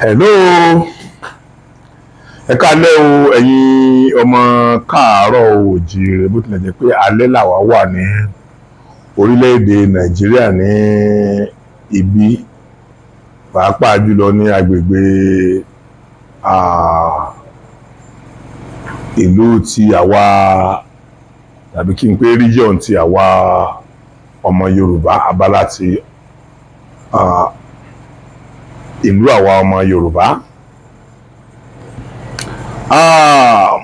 Hello, ẹ káalẹ́ o ẹ̀yin ọmọ káàárọ̀ oòjíire bó tilẹ̀ jẹ́ pé alẹ́ làwa wà ní orílẹ̀-èdè Nàìjíríà ní ibí pàápàá jùlọ ní agbègbè ìlú tí àwa tàbí kí n pé region tí àwa ọmọ Yorùbá abala ti ìlú àwa ọmọ Yorùbá.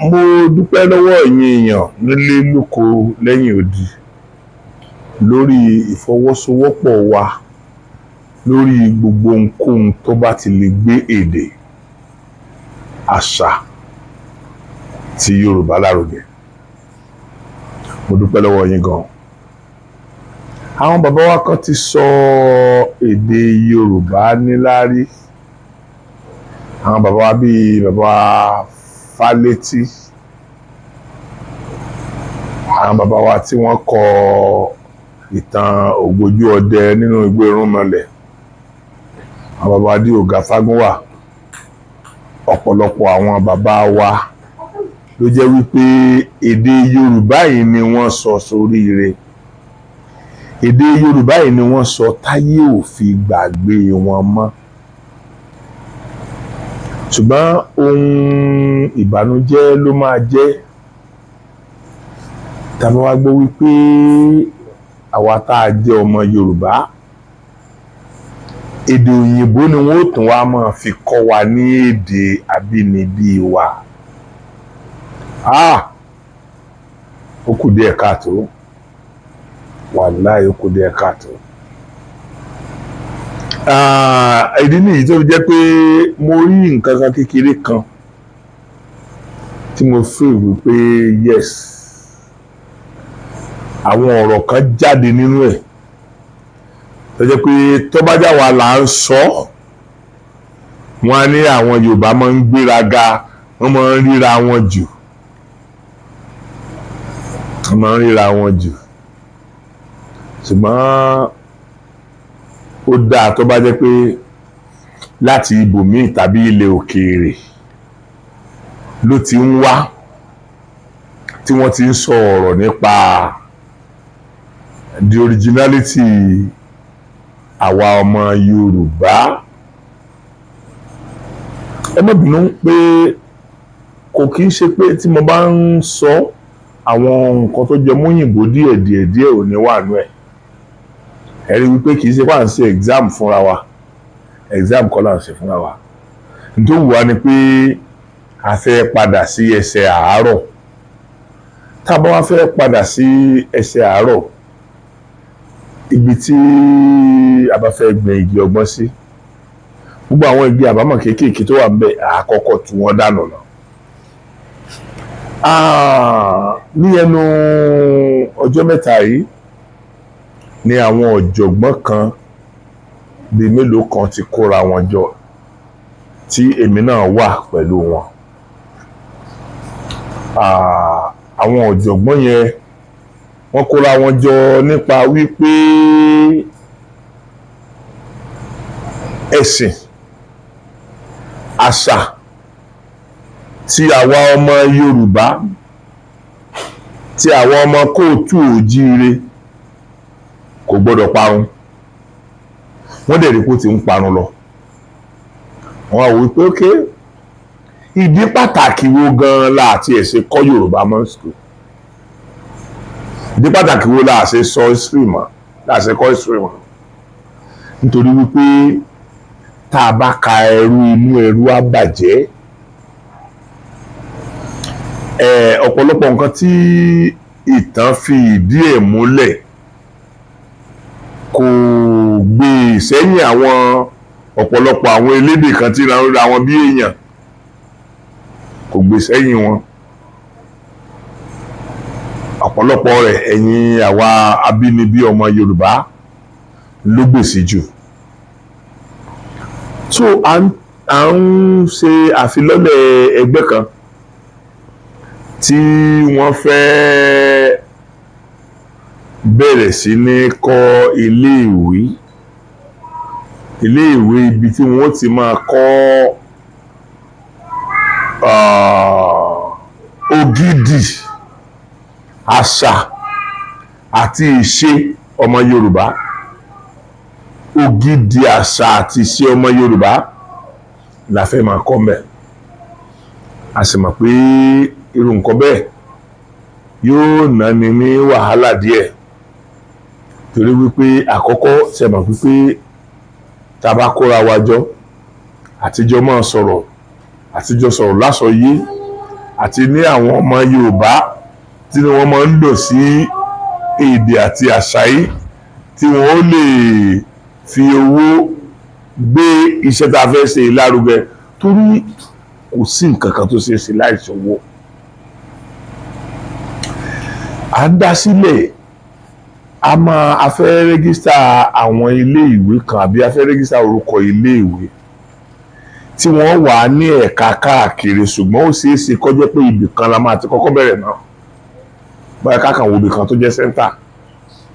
Mo dúpẹ́ lọ́wọ́ ẹ̀yin èèyàn nílé lóko lẹ́yìn odi lórí ìfọwọ́sowọ́pọ̀ wa lórí gbogbo ohunkóhun tó bá ti lè gbé èdè àṣà ti Yorùbá lárugẹ. Mo dúpẹ́ lọ́wọ́ yín gan. Àwọn bàbá wa kan ti sọ èdè Yorùbá níláárí. Àwọn bàbá wa bíi bàbá Fálétí, àwọn bàbá wa tí wọ́n kọ ìtàn ògbójú ọdẹ nínú igbó Irúnmọlẹ̀, àwọn bàbá wa Adéòga Fágúnwà, ọ̀pọ̀lọpọ̀ àwọn bàbá wa ló jẹ́ wípé èdè Yorùbá yìí ni wọ́n sọ sóríire. Èdè Yorùbá yìí ni wọ́n sọ táyé ò fi gbàgbé wọn mọ́. Ṣùgbọ́n ohun ìbànújẹ́ ló máa jẹ́ tàbí wá gbọ́ wípé àwa tá a jẹ́ ọmọ Yorùbá èdè òyìnbó ni wọ́n ó tún wá máa fi kọ́ wa ní èdè abínibí wa. Ó kù díẹ̀ káàtó, wàláhì ó kù díẹ̀ káàtó. Ìdí nìyí tó fi jẹ́ pé mo rí nǹkan kan kékeré kan tí mo feel wípé yes, àwọn ọ̀rọ̀ kan jáde nínú ẹ̀ tó jẹ́ pé tó bá já wa là ń sọ, wọ́n á ní àwọn Yorùbá máa ń gbéraga, wọ́n máa ń ríra wọn jù. Wọ́n máa ń ríra wọn jù. Ṣùgbọ́n ó dáa tó bá jẹ́ pé láti ibòmíì tàbí ilẹ̀ òkèèrè ló ti ń wá tí wọ́n ti ń sọ ọ̀rọ̀ nípa the originality àwa ọmọ Yorùbá. Ẹ má bínú pé kò kí ń ṣe pé tí mo bá ń sọ àwọn nǹkan tó jẹ mọ́yìnbó díẹ̀ ò ní wà nú ẹ̀. Ẹ rí wípé kì í ṣe pé à ń ṣe exam fúnra wa, exam kọ́ là ń ṣe fúnra wa. Nítorí wà ní pé a fẹ́ padà sí ẹsẹ̀ àárọ̀. Tá a bá wá fẹ́ padà sí ẹsẹ̀ àárọ̀, ibi tí a bá fẹ́ gbin igi ọgbọ́n sí, gbogbo àwọn igi àbámọ̀ kéékèèké tó wà ń bẹ̀ àkọ́kọ́ tú wọn dànù lọ. Ní ẹnu ọjọ́ mẹ́ta yìí ni àwọn ọ̀jọ̀gbọ́n kan bíi mélòó kan ti kóra wọn jọ tí èmi náà wà pẹ̀lú wọn. Àwọn ọ̀jọ̀gbọ́n yẹn wọ́n kóra wọn jọ nípa wípé ẹ̀sìn, àṣà tí àwa ọmọ Yorùbá, tí àwa ọmọ kóòtù òjíire kò gbọ́dọ̀ parun. Wọ́n dẹ̀ rí pé ó ti ń parun lọ. Wọ́n á wò wípé ókè, ìdí pàtàkì wo gan-an la àti ẹ̀ ṣe kọ́ Yorùbá mọ́ school? Ìdí pàtàkì wo la ṣe sọ history mọ́, la ṣe kọ́ history mọ́? Nítorí wípé tá a bá ka ẹrú inú ẹrú á bàjẹ́. Ọ̀pọ̀lọpọ̀ nǹkan tí ìtàn fi ìdí ẹ̀ múlẹ̀ kò gbé sẹ́yìn àwọn ọ̀pọ̀lọpọ̀ àwọn elédè kan tí ra wọn bí èèyàn, kò gbé sẹ́yìn wọn. Ọ̀pọ̀lọpọ̀ rẹ̀ ẹ̀yin àwa abínibí ọmọ Yorùbá ló gbèsè jù. So à ń ṣe àfilọ́lẹ̀ ẹgbẹ́ kan tí wọ́n fẹ́ bẹ̀rẹ̀ sí ní kọ́ ilé ìwé iléèwé ibi tí wọ́n ti máa kọ́ ògidì àṣà àti ìṣe ọmọ Yorùbá, ògidì àṣà àti ìṣe ọmọ Yorùbá la fẹ́ máa kọ́ mbẹ̀. A sì mọ̀ pé irú nǹkan bẹ́ẹ̀ yóò náni ní wàhálà díẹ̀, torí wípé àkọ́kọ́ ṣe mọ̀ wípé tá a bá kóra wa jọ àtijọ́ máa sọ̀rọ̀, àtijọ́ sọ̀rọ̀ lásọyé, àti ní àwọn ọmọ Yorùbá tí wọ́n máa ń lò sí èdè àti àṣà yìí, tí wọ́n ó lè fi owó gbé iṣẹ́ tá a fẹ́ ṣe lárugẹ, torí kò sí nǹkan kan tó ṣeé ṣe láì ṣòwò. À ń dá sílẹ̀, a fẹ́ rẹ́gísítà àwọn ilé-ìwé kan àbí a fẹ́ rẹ́gísítà orúkọ ilé-ìwé tí wọ́n wà ní ẹ̀ka káàkiri, ṣùgbọ́n ó ṣeé ṣe kó jẹ́ pé ibì kan la máa ti kọ́kọ́ bẹ̀rẹ̀ náà. Báyọ̀ kákan wo ibì kan tó jẹ́ sẹ́ńtà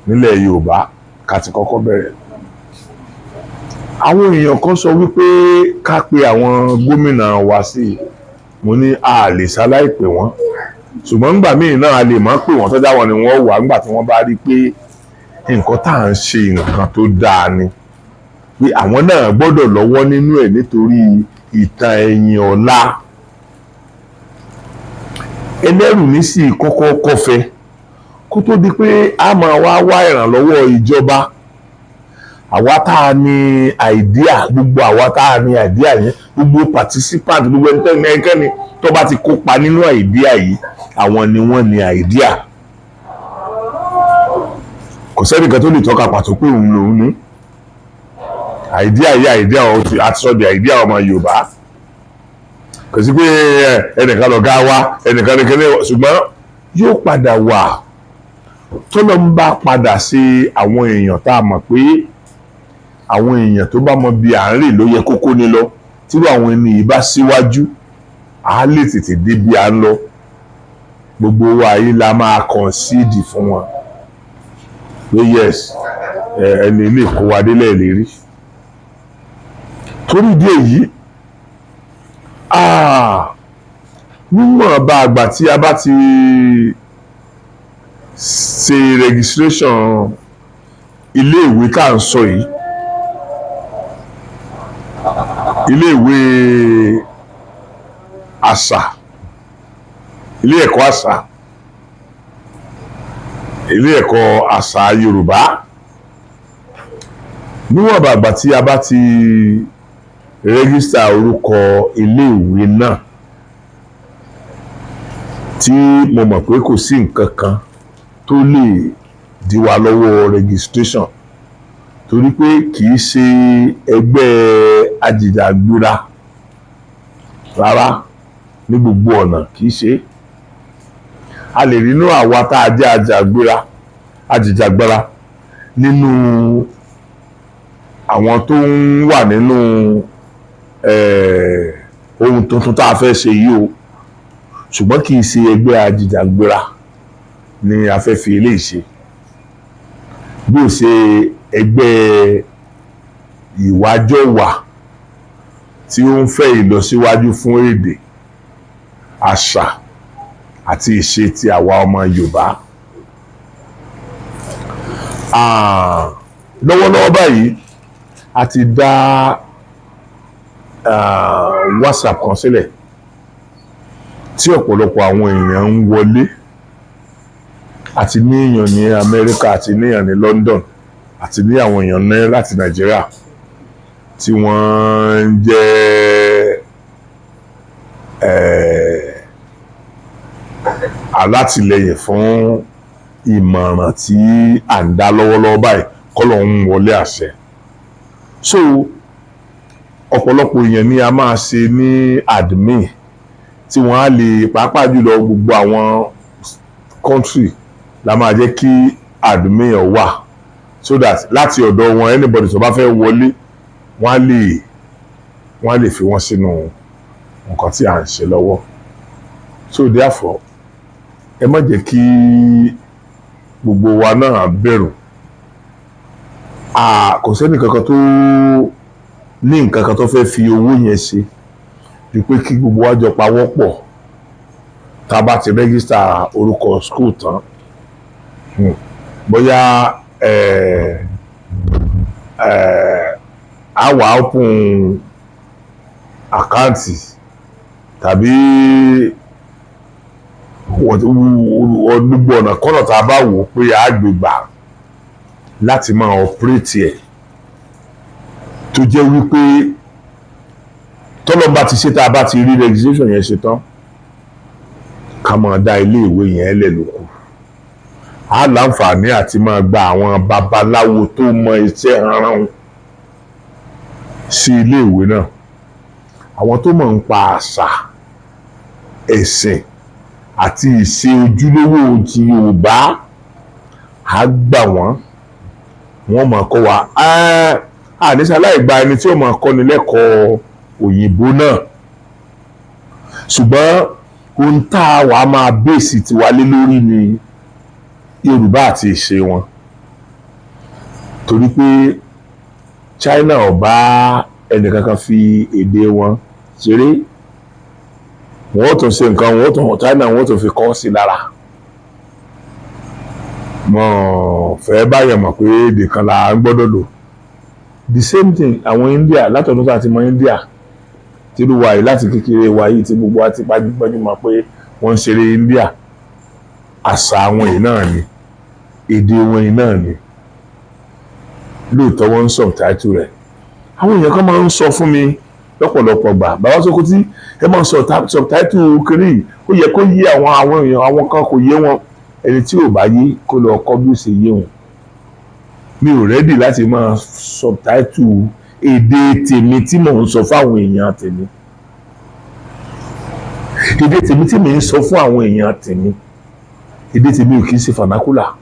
nílẹ̀ Yorùbá ká ti kọ́kọ́ bẹ̀rẹ̀. Àwọn èèyàn kan sọ wípé ká pe àwọn gómìnà wa sí i. Mo ní a lè ṣaláì pè wọ́n, ṣùgbọ́n nígbà míì náà a lè má pè wọ́n tó dáwọn ni wọ́n wà nígbà tí wọ́n bá rí pé nǹkan tá à ń ṣe nǹkan tó dáa ni, pé àwọn náà gbọ́dọ̀ lọ́wọ́ nínú ẹ̀ nítorí ìtàn ẹ̀yìn ọ̀la. Ẹlẹ́rù ní sì kọ́kọ́ kọ́fẹ́ kó tó di pé a máa wá ìrànlọ́wọ́ ìjọba. Àwa tá a ní àìdíà, gbogbo àwa tá a ní àìdíà yẹn, gbogbo participant, gbogbo ẹnikẹ́ni tó bá ti kópa nínú àìdíà yìí, àwọn ni wọ́n ní àìdíà. Kò sẹ́nìkan tó lè tọ́ka pàtó pé òun lòun ní àìdíà yìí, àìdíà àti sọ di àìdíà ọmọ Yorùbá. Kò sí pé ẹnìkan lọ̀gá wa, ẹnìkan ní kíní, ṣùgbọ́n yóò padà wà tó lọ ń bá padà sí àwọn èèyàn tá a mọ̀ pé àwọn èèyàn tó bá mọ bí à ń rìn ló yẹ kókó ní lọ, tí àwọn ẹni yìí bá síwájú a lè tètè dé bí a ń lọ. Gbogbo wa yìí la máa concede fún wọn pé yes, ẹni ilé kó wa délẹ̀ lérí. Torí ìdí èyí, níwọ̀n bá àgbà tí a bá ti ṣe registration iléèwé tá à ń sọ yìí, iléèwé àṣà, ilé ẹ̀kọ́ àṣà, ilé ẹ̀kọ́ àṣà Yorùbá, níwọ̀n bá àgbà tí a bá ti rẹ́gísítà orúkọ iléèwé náà, tí mo mọ̀ pé kò sí nǹkan kan tó lè dí wa lọ́wọ́ registration, torí pé kì í ṣe ẹgbẹ́ ajìjàgbara rárá ní gbogbo ọ̀nà, kì í ṣe. A lè rí inú àwa tá a jẹ́ ajìjàgbara nínú àwọn tó ń wà nínú ohun tuntun tá a fẹ́ ṣe yìí o, ṣùgbọ́n kì í ṣe ẹgbẹ́ ajìjàgbara ni a fẹ́ fi eléyìí ṣe. Bí ó ṣe ẹgbẹ́ ìwájọwà tí ó ń fẹ́ ìlọsíwájú fún èdè, àṣà àti ìṣe ti àwa ọmọ Yorùbá. Lọ́wọ́lọ́wọ́ báyìí a ti dá WhatsApp kan sílẹ̀ tí ọ̀pọ̀lọpọ̀ àwọn èèyàn ń wọlé, àti ní èèyàn ní Amẹ́ríkà, àti ní èèyàn ní London, àti ní àwọn èèyàn ní láti Nàìjíríà tí wọ́n ń jẹ́ alátìlẹyìn fún ìmọ̀ràn tí à ń dá lọ́wọ́lọ́wọ́ báyìí kọ́lọ̀ ń wọlé àṣẹ. So ọ̀pọ̀lọpọ̀ èèyàn ni a máa ṣe ní admin tí wọ́n á lè, pàápàá jùlọ gbogbo àwọn country la máa jẹ́ kí admin wà, so that láti ọ̀dọ̀ wọn anybody tó bá fẹ́ wọlé wọ́n á lè fi wọ́n sínú nǹkan tí à ń ṣe lọ́wọ́. So therefore ẹ má jẹ́ kí gbogbo wa náà bẹ̀rù. Kò sẹ́ni kankan ní nǹkan kan tó fẹ́ fi owó yẹn ṣe ju pé kí gbogbo wa jọ pawọ́ pọ̀ tá a bá ti rẹ́gísítà orúkọ school tán bóyá a wà open àkáǹtì tàbí gbogbo ọ̀nà kọ́nà tá a bá wò pé a gbé gbà láti máa operate ẹ̀ tó jẹ́ wípé tọ́lọ́ bá ti ṣe tá a bá ti rí registration yẹn ṣe tán ká máa dá ilé ìwé yẹn lẹ̀ lóko á láǹfààní àti máa gba àwọn babaláwo tó mọ iṣẹ́ ránran sí ilé ìwé náà àwọn tó mọ̀ ń pa àṣà ẹ̀sìn àti ìṣe ojúlówó ti Yorùbá á gbà wọ́n máa kọ́ wa àníṣe aláìgba ẹni tí ó máa kọ́ni lẹ́kọ̀ọ́ òyìnbó náà ṣùgbọ́n ohun tá a wà máa bèsì tiwa lé lórí ni Yorùbá àti ìṣe wọn torí pé China ò bá ẹnìkankan fi èdè wọn ṣeré wọ́n tún ṣe nǹkan China wọ́n tún fi kọ́ sí lára mọ̀ fẹ́ báyọ̀ mọ̀ pé èdè kan là ń gbọ́dọ̀ lò the same thing àwọn India látọ̀dún tó àti mọ India tí ló wà yìí láti kékeré wa yìí tí gbogbo wa ti gbájú mọ̀ pé wọ́n ń ṣeré India àṣà àwọn yìí náà ni èdè wọn yìí náà ni lóòótọ́ wọ́n ń subtitle rẹ̀ àwọn èèyàn kan máa ń sọ fún mi lọ́pọ̀lọpọ̀ gbà bàbá Sókótì ẹ máa ń sọ subtitle kiri ó yẹ kó yé àwọn èèyàn àwọn kan kò yé wọn ẹni tí ò bá yé kó lọ kọ́ bí ó ṣe yé wọn mi ò rẹ́dì láti máa subtitle èdè tèmi tí mò ń sọ fáwọn èèyàn tèmi èdè tèmi tí mò ń sọ fún àwọn èèyàn tèmi èdè tèmi ò kì í ṣe vernacular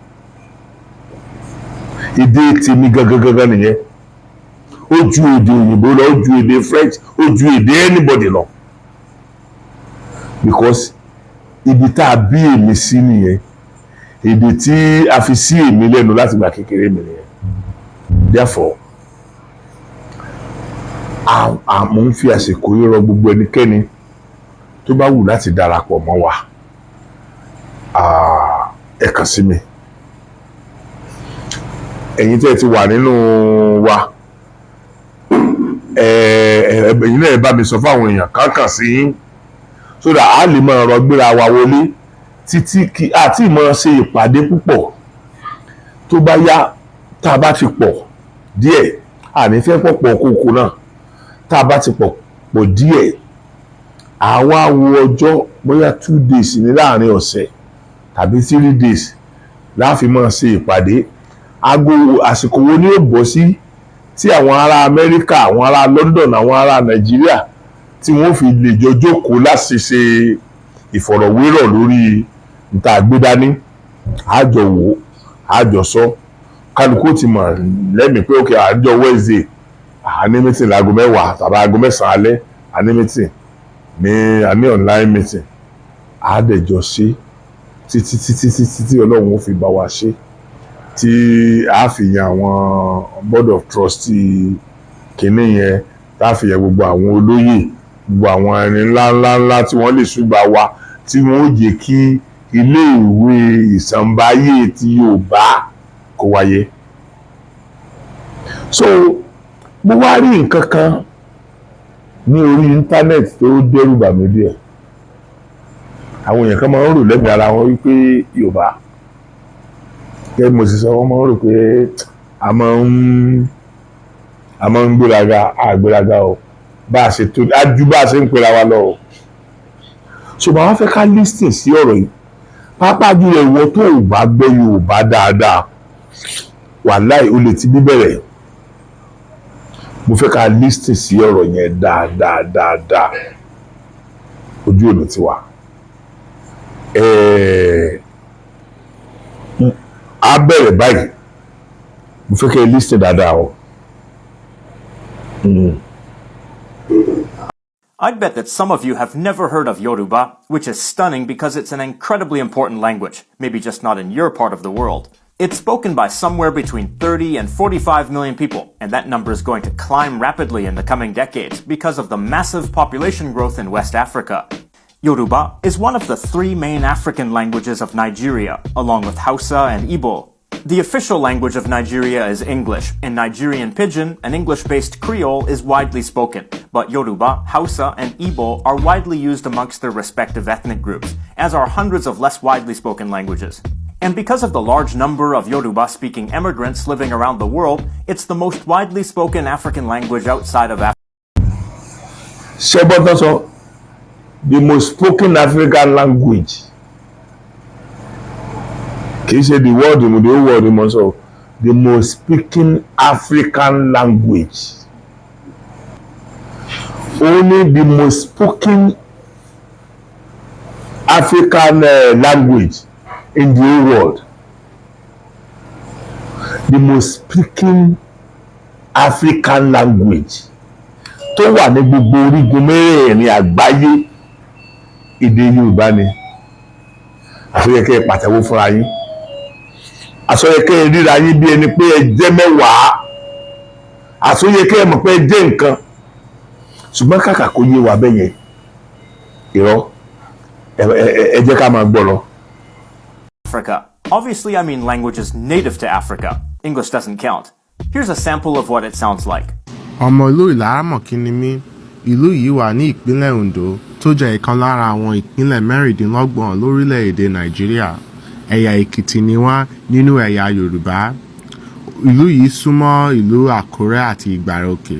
èdè tèmi gangan nìyẹn ó ju èdè òyìnbó lọ ó ju èdè French ó ju èdè anybody lọ because ibi tá a bí èmi sí nìyẹn èdè tí a fi sí èmi lẹ́nu láti gbà kékeré mi nìyẹn therefore àmọ́ ń fi àsìkò yìí rọ gbogbo ẹnikẹ́ni tó bá wù láti darapọ̀ mọ́ wa ẹ kàn sí mi ẹ̀yin tẹ́ ẹ ti wà nínú wa ẹ̀yin náà ẹ bá mi sọ fáwọn èèyàn kankan sí yín so that a lè máa rọ gbéra wa wọlé títí kí àti ìmọ̀ ṣe ìpàdé púpọ̀ tó bá yá tá a bá ti pọ̀ díẹ̀ àní fẹ́ pọ̀pọ̀ kókó náà tá a bá ti pọ̀ díẹ̀ àwa wo ọjọ́ bóyá 2 days ní láàrin ọ̀sẹ̀ tàbí 3 days láàfin máa ṣe ìpàdé àsìkò wo ni ó bọ́ sí tí àwọn ará Amẹ́ríkà àwọn ará London àwọn ará Nàìjíríà tí wọ́n fi lè jọ jókòó láti ṣe ìfọ̀rọ̀wérọ̀ lórí níta àgbédání àjọ wò àjọ sọ kálukú ti mọ̀ lẹ́mìí pé ókè àjọ Wednesday àní meeting láago 10 tàbí aago 9 alẹ́ àní meeting àní online meeting àádẹ́jọ ṣe títí Ọlọ́run ó fi bá wa ṣe tí a fi yan àwọn board of trustee kìíní yẹn tá a fi yan gbogbo àwọn olóyè gbogbo àwọn ẹni ńláńlá tí wọ́n lè ṣùgbà wa tí wọ́n ó jẹ́ kí ilé ìwé ìṣàǹbáyé ti Yorùbá kó wáyé. So mo wá rí nǹkan kan ní orí íńtánẹ́ẹ̀tì tó dẹ́rù bà mí díẹ̀ àwọn èèyàn kan máa ń rò lẹ́mìí ara wọn wípé Yorùbá gẹ́gẹ́ bí mo sì sọ wọ́n máa ń rò pé a máa ń gbéraga o bá a ṣe tó ajú bá a ṣe ń pera wa lọ o ṣùgbọ́n wọ́n fẹ́ ká lísìn sí ọ̀rọ̀ yìí pápá jùlọ ìwọ tó ò bá gbọ́ Yorùbá dáadáa wàláì ó lè ti bíbẹ̀rẹ̀ mo fẹ́ ká lísìn sí ọ̀rọ̀ yẹn dáadáa ojú ọ̀nà ti wà a bẹ̀rẹ̀ báyìí mo fẹ́ ká lísìn dáadáa o. I'd bet that some of you have never heard of Yoruba, which is stunning because it's an incredibly important language, maybe just not in your part of the world. It's spoken by somewhere between 30 and 45 million people, and that number is going to climb rapidly in the coming decades because of the massive population growth in West Africa. Yoruba is one of the three main African languages of Nigeria, along with Hausa and Igbo. The official language of Nigeria is English, and Nigerian Pidgin, an English-based Creole, is widely spoken, but Yoruba, Hausa, and Igbo are widely used amongst their respective ethnic groups, as are hundreds of less widely spoken languages. And because of the large number of Yoruba-speaking immigrants living around the world, it's the most widely spoken African language outside of Africa. The most spoken African language. Kì í ṣe the word the whole world mọ̀ sọ the most speaking African language. Only the most spoken African language in the whole world. The most speaking African language tó wà ní gbogbo orígun mẹ́rẹ̀ẹ̀rin àgbáyé èdè Yorùbá ni. Àṣeyẹkẹ́ pàtẹ́wọ́ fúnra yín. Àṣeyẹkẹ́ ríra yín bí ẹni pé ẹ jẹ́ mẹ́wàá. Àṣeyẹkẹ́ mọ̀ pé ẹ jẹ́ nǹkan. Ṣùgbọ́n kàkà kó yé wa bẹ́yẹn. Irọ́ ẹ jẹ́ ká máa gbọ́ lọ. Africa. Obviously, I mean languages native to Africa. English doesn't count. Here's a sample of what it sounds like. Ọmọ ìlú Ìlaramọ̀kí ni mí. Ìlú yìí wà ní ìpínlẹ̀ Ondo tó jẹ́ ìkan lára àwọn ìpínlẹ̀ mẹ́rìndínlọ́gbọ̀n lórílẹ̀-èdè Nàìjíríà. Ẹ̀yà Èkìtì ni wá nínú ẹ̀yà Yorùbá. Ìlú yìí súnmọ́ ìlú Àkúrẹ́ àti Ìgbàròkè.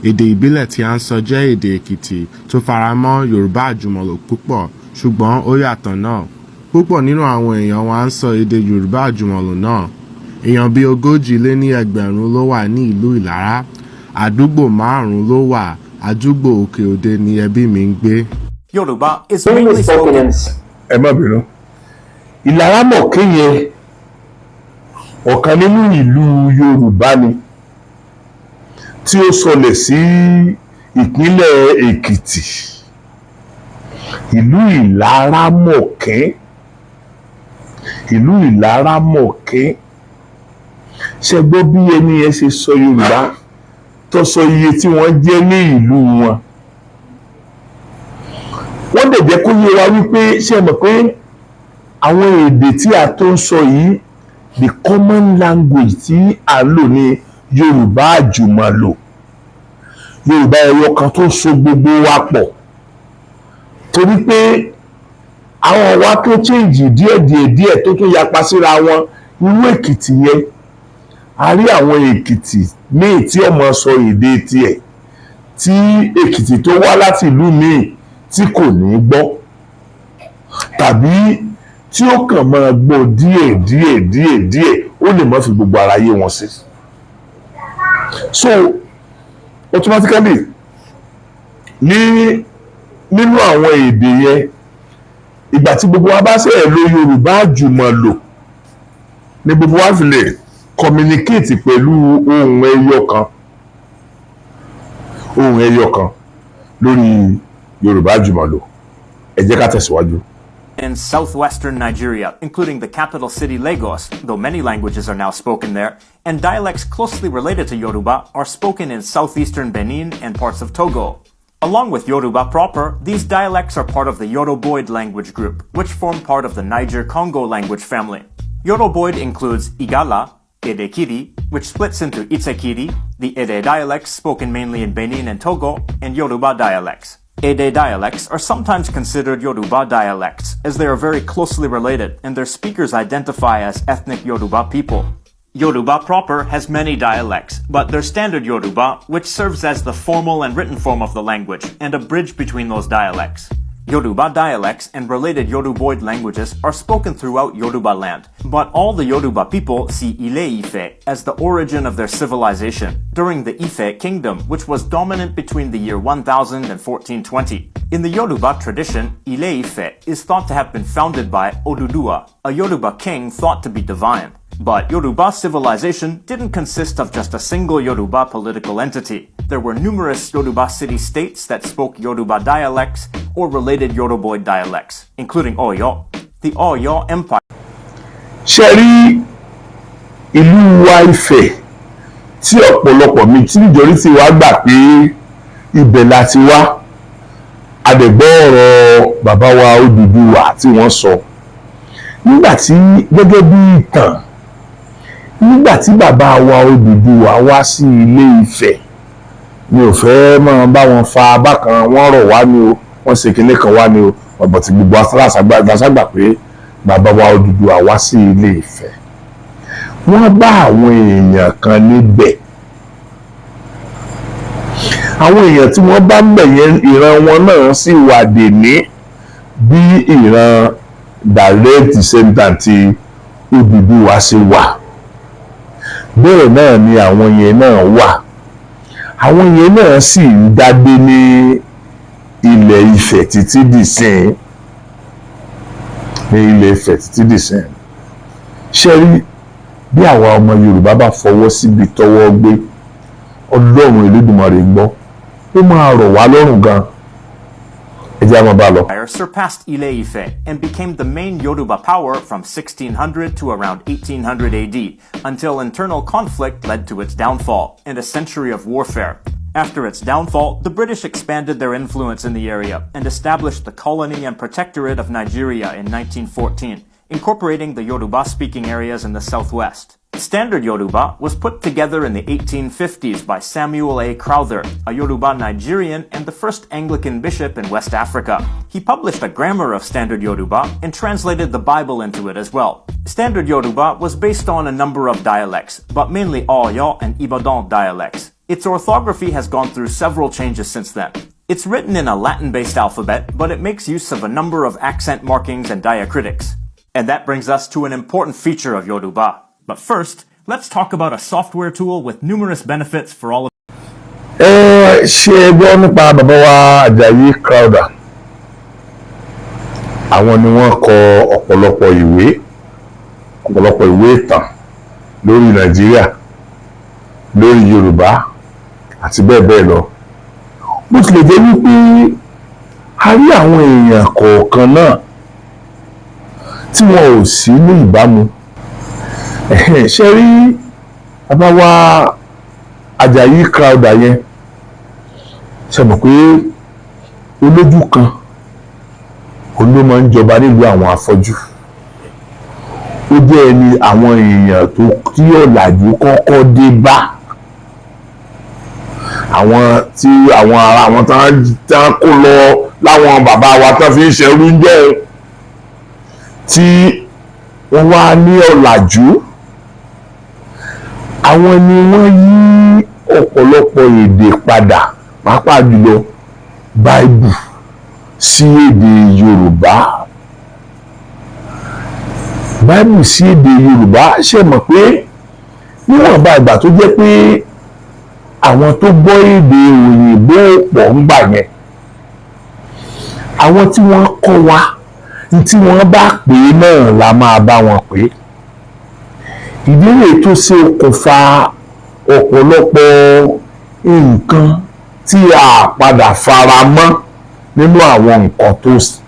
Èdè ìbílẹ̀ tí a ń sọ jẹ́ èdè Èkìtì tó faramọ́ Yorùbá àjùmọ̀lò púpọ̀, ṣùgbọ́n ó yàtọ̀ náà. Púpọ̀ nínú àwọn èèyàn wa ń sọ èdè Yorùbá àjùmọ̀lò náà. Èèyàn bíi 140,000 ló wà ní ìlú Ìlara. Àdúgbò 5 ló wà. Àdúgbò Òkè Òde ni ẹbí mi ń gbé. Yoruba is mainly spoken. Ẹ má bínú. Ìlaramọ̀kí yẹn ọ̀kan nínú ìlú Yorùbá ni tí ó sọlẹ̀ sí ìpínlẹ̀ Èkìtì. Ìlú Ìlaramọ̀kí. Ìlú Ìlaramọ̀kí. Ṣé gbọ́ bí ẹni yẹn ṣe sọ Yorùbá tó sọ iye tí wọ́n jẹ́ ní ìlú wọn. Wọ́n dẹ̀ jẹ́ kó yé wa wípé ṣé mọ̀ pé àwọn èdè tí a tó ń sọ yìí the common language tí à ń lò ní Yorùbá àjùmọ̀lò. Yorùbá ẹyọ kan tó so gbogbo wa pọ̀. Torí pé àwọn wa tó change díẹ̀ tó tún yapa síra wọn irú Èkìtì yẹn. A rí àwọn Èkìtì míì tí ọmọ sọ èdè tiẹ̀ tí Èkìtì tó wá láti ìlú míì tí kò ní gbọ́ tàbí tí ó kàn máa gbọ́ díẹ̀ ó lè má fi gbogbo ara yé wọn sí. So automatically nínú àwọn èdè yẹn ìgbà tí gbogbo wa bá ṣe lo Yorùbá àjùmọ̀lò ní gbogbo wa fi lè communicate pẹ̀lú ohùn ẹyọ kan lórí Yorùbá àjùmọ̀lò. Ẹ jẹ́ ká tẹ̀síwájú. In southwestern Nigeria, including the capital city Lagos, though many languages are now spoken there, and dialects closely related to Yoruba are spoken in southeastern Benin and parts of Togo. Along with Yoruba proper, these dialects are part of the Yoruboid language group, which form part of the Niger-Congo language family. Yoruboid includes Igala, Edekiri, which splits into Itsekiri, the Ede dialects spoken mainly in Benin and Togo, and Yoruba dialects. Ede dialects are sometimes considered Yoruba dialects, as they are very closely related and their speakers identify as ethnic Yoruba people. Yoruba proper has many dialects, but there's standard Yoruba, which serves as the formal and written form of the language, and a bridge between those dialects. Yoruba dialects and related Yoruboid languages are spoken throughout Yoruba land, but all the Yoruba people see Ile-Ife as the origin of their civilization during the Ife kingdom, which was dominant between the year 1000 and 1420. In the Yoruba tradition, Ile-Ife is thought to have been founded by Oduduwa, a Yoruba king thought to be divine. But Yoruba civilization didn't consist of just a single Yoruba political entity. There were numerous Yoruba city-states that spoke Yoruba dialects or related Yoruboid dialects, including Oyo, the Oyo Empire. Ṣé rí ìlú wa Ifẹ̀ tí ọ̀pọ̀lọpọ̀ mi tí majority wa gbà pé ibẹ̀ la ti wá, adẹ̀gbọ́ ọ̀rọ̀ bàbá wa Odùduwà tí wọ́n sọ nígbà tí gẹ́gẹ́ bí ìtàn, nígbà tí bàbá wa Odùduwà wá sí Ilé Ifẹ̀, mi ò fẹ́ máa bá wọn fa bákan, wọ́n rọ̀ wá ni o, wọ́n ṣe kinní kan wá ni o, ọ̀bọ̀ tí gbogbo aṣágbà pé bàbá wa Odùduwà wá sí Ilé Ifẹ̀. Wọ́n bá àwọn èèyàn kan níbẹ̀. Àwọn èèyàn tí wọ́n bá ń bẹ̀ yẹn ìran wọn náà sì wà dèní bí ìran direct descendant tí Odùduwà ṣe wà. Bẹ́ẹ̀ náà ni àwọn yẹn náà wà. Àwọn yẹn náà sì ń dádé ní Ilẹ̀ Ifẹ̀ títí dìsín. Ní Ilẹ̀ Ifẹ̀ títí dìsín. Ṣé rí bí àwa ọmọ Yorùbá bá fọwọ́ síbi tọwọ́ gbé, Ọlọ́run Elédùmarè gbọ́, ó máa rọ̀ wá lọ́rùn gan. Ẹ jẹ́ á máa bá lọ. Surpassed Ile-Ife and became the main Yoruba power from 1600 to around 1800 AD, until internal conflict led to its downfall and a century of warfare. After its downfall, the British expanded their influence in the area and established the Colony and Protectorate of Nigeria in 1914, incorporating the Yoruba-speaking areas in the southwest. Standard Yoruba was put together in the 1850s by Samuel A. Crowther, a Yoruba Nigerian and the first Anglican bishop in West Africa. He published a grammar of Standard Yoruba and translated the Bible into it as well. Standard Yoruba was based on a number of dialects, but mainly Oyo and Ibadan dialects. Its orthography has gone through several changes since then. It's written in a Latin-based alphabet, but it makes use of a number of accent markings and diacritics. And that brings us to an important feature of Yoruba. But first, let's talk about a software tool with numerous benefits for all of ṣe gbọ́ nípa bàbá wa Àjàyí Crowther. Àwọn ni wọ́n kọ ọ̀pọ̀lọpọ̀ ìwé ìtàn lórí Nàìjíríà, lórí Yorùbá àti bẹ́ẹ̀ bẹ́ẹ̀ lọ. Bó tilẹ̀ jẹ́ wípé a rí àwọn èèyàn kọ̀ọ̀kan náà tí wọn ò sí ní ìbámu. Ṣe rí bàbá wa Àjàyí Crowther yẹn, ṣe mọ̀ pé olójú kan ló máa ń jọba nílùú àwọn afọ́jú. Ó jẹ́ ẹni àwọn èèyàn tó tí ọ̀làjú kọ́kọ́ dé bá. Àwọn tí àwọn ará àwọn tán kó lọ láwọn bàbá wa tán fi ń ṣerú ń jẹ́ tí wọ́n wá ní ọ̀làjú. Àwọn ni wọ́n yí ọ̀pọ̀lọpọ̀ èdè padà, pàápàá jùlọ Báíbù sí èdè Yorùbá. Báíbù sí èdè Yorùbá, ṣe mọ̀ pé níwọ̀nba ìgbà tó jẹ́ pé àwọn tó gbọ́ èdè òyìnbó pọ̀ ń gbà yẹn, àwọn tí wọ́n kọ́ wa tí wọ́n bá pè é náà la máa bá wọn pè é. Ìdí rèé tó ṣe okùnfà ọ̀pọ̀lọpọ̀ nǹkan tí a padà fara mọ́ nínú àwọn nǹkan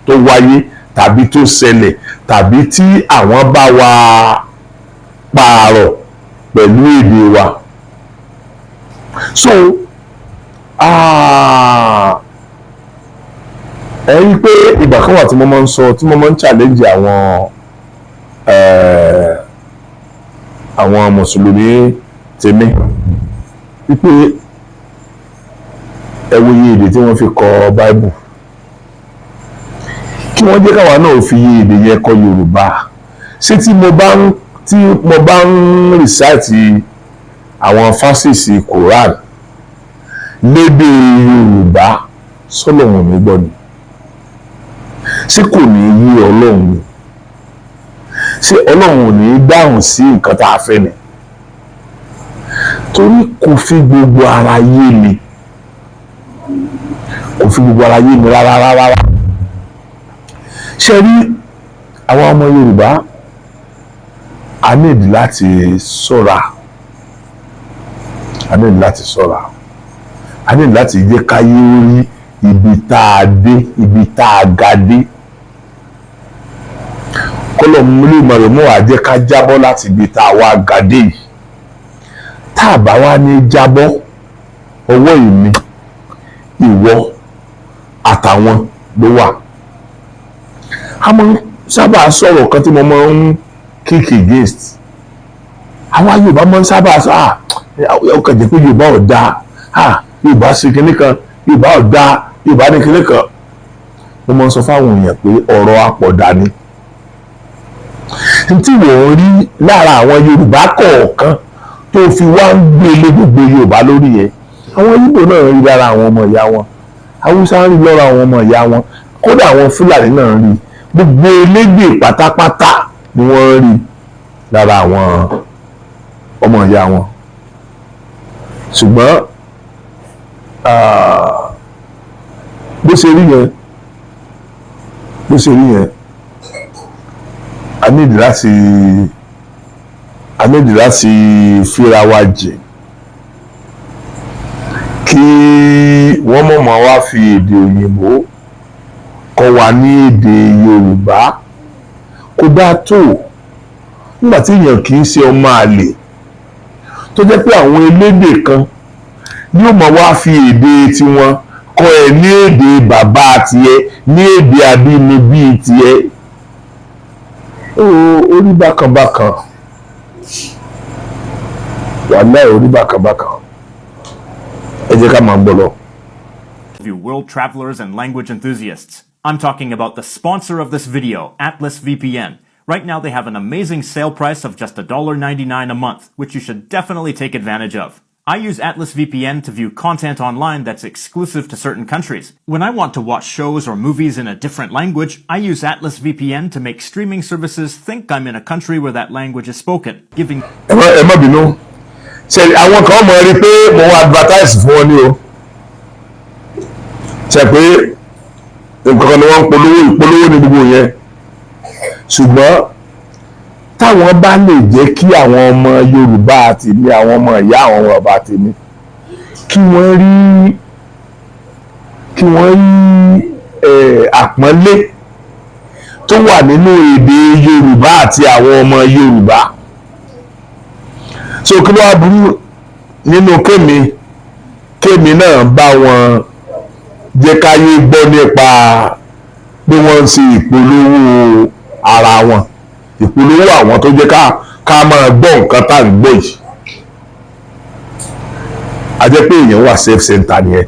tó wáyé tàbí tó ṣẹlẹ̀ tàbí tí àwọn bá wa pààrọ̀ pẹ̀lú èdè wa. So ẹ rí i pé ìgbà kan wà tí mo máa ń sọ, tí mo máa ń challenge àwọn mùsùlùmí tèmi wípé ẹ wo iye èdè tí wọ́n fi kọ Báíbù, kí wọ́n jẹ́ káwa náà fi iye èdè yẹn kọ Yorùbá. Ṣé tí mo bá ń rìsáàtì àwọn fásìsì Quran lédè Yorùbá, sọ́lọ́run mi gbọ́ ni? Ṣé kò ní yí Ọlọ́run ni? Ṣé Ọlọ́run ò ní dáhùn sí nǹkan tá a fẹ́ ni? Torí kò fi gbogbo ara yé mi, kò fi gbogbo ara yé mi rárá. Ṣé rí àwọn ọmọ Yorùbá, a need láti ṣọ́ra, a need láti jẹ́ káyé orí ibi tá a dé, ibi tá a ga dé. kọ́lọ̀ múlò ìmọ̀ràn mú wàá jẹ́ ká jábọ́ láti ibi tá a wá gàdé yìí tá a bá wá ní jábọ́ ọwọ́ ìmí ìwọ àtàwọn ló wà. a máa ń sábà sọ̀rọ̀ kan tí mo máa ń kick against àwa Yorùbá máa ń sábà sọ ọkàn jẹ́ pé Yorùbá ò dáa Yorùbá ṣe kinní kan Yorùbá ò dáa Yorùbá ní kinní kan. mo máa ń sọ fáwọn èèyàn pé ọ̀rọ̀ àpọ̀dà ni tí wọ́n rí lára àwọn Yorùbá kọ̀ọ̀kan tó fi wá ń gbé lé gbogbo Yorùbá lórí yẹn àwọn Ìgbò náà rí lára àwọn ọmọ ìyá wọn Haúsá rí lára àwọn ọmọ ìyá wọn kódà àwọn Fúlàní náà rí gbogbo elégbè pátápátá ni wọ́n rí lára àwọn ọmọ ìyá wọn. ṣùgbọ́n bó ṣe rí yẹn a nídìí láti fíra wa jìn kí wọ́n mọ̀mọ́ wá fi èdè òyìnbó kọ́ wa ní èdè Yorùbá kó dáa tó nígbà tí èèyàn kì í ṣe ọmọ àlè tó jẹ́ pé àwọn elédè kan yóò mọ̀ wá fi èdè tiwọn kọ́ ẹ ní èdè bàbá tiẹ̀ ní èdè abínibí tiẹ̀ orí bákanbákan wàláhì orí bákanbákan ẹ jẹ́ ká máa gbọ́ lọ. You world travelers and language enthusiasts. I'm talking about the sponsor of this video, Atlas VPN. Right now they have an amazing sale price of just $1.99 a month, which you should definitely take advantage of. I use Atlas VPN to view content online that's exclusive to certain countries. When I want to watch shows or movies in a different language, I use Atlas VPN to make streaming services think I'm in a country where that language is spoken, giving... ẹ má bínú ṣe àwọn kan mọ̀ rí pé mo advertise fún ọ ní o ṣe pé nǹkan kan ni wọ́n ń ìpolówó ní gbogbo yẹn ṣùgbọ́n táwọn bá lè jẹ́ kí àwọn ọmọ Yorùbá tèmi àwọn ọmọ ìyá àwọn bàbá tèmi kí wọ́n rí àpọ́nlé tó wà nínú èdè Yorùbá àti àwọn ọmọ Yorùbá so kí ló wá burú nínú kémi náà bá wọn jẹ́ káyé gbọ́ nípa pé wọ́n ń ṣe ìpolówó ara wọn ìpolówó àwọn tó jẹ́ ká máa gbọ́ nǹkan tá à ń gbọ́ yìí a jẹ́ pé èèyàn wà self center nìyẹn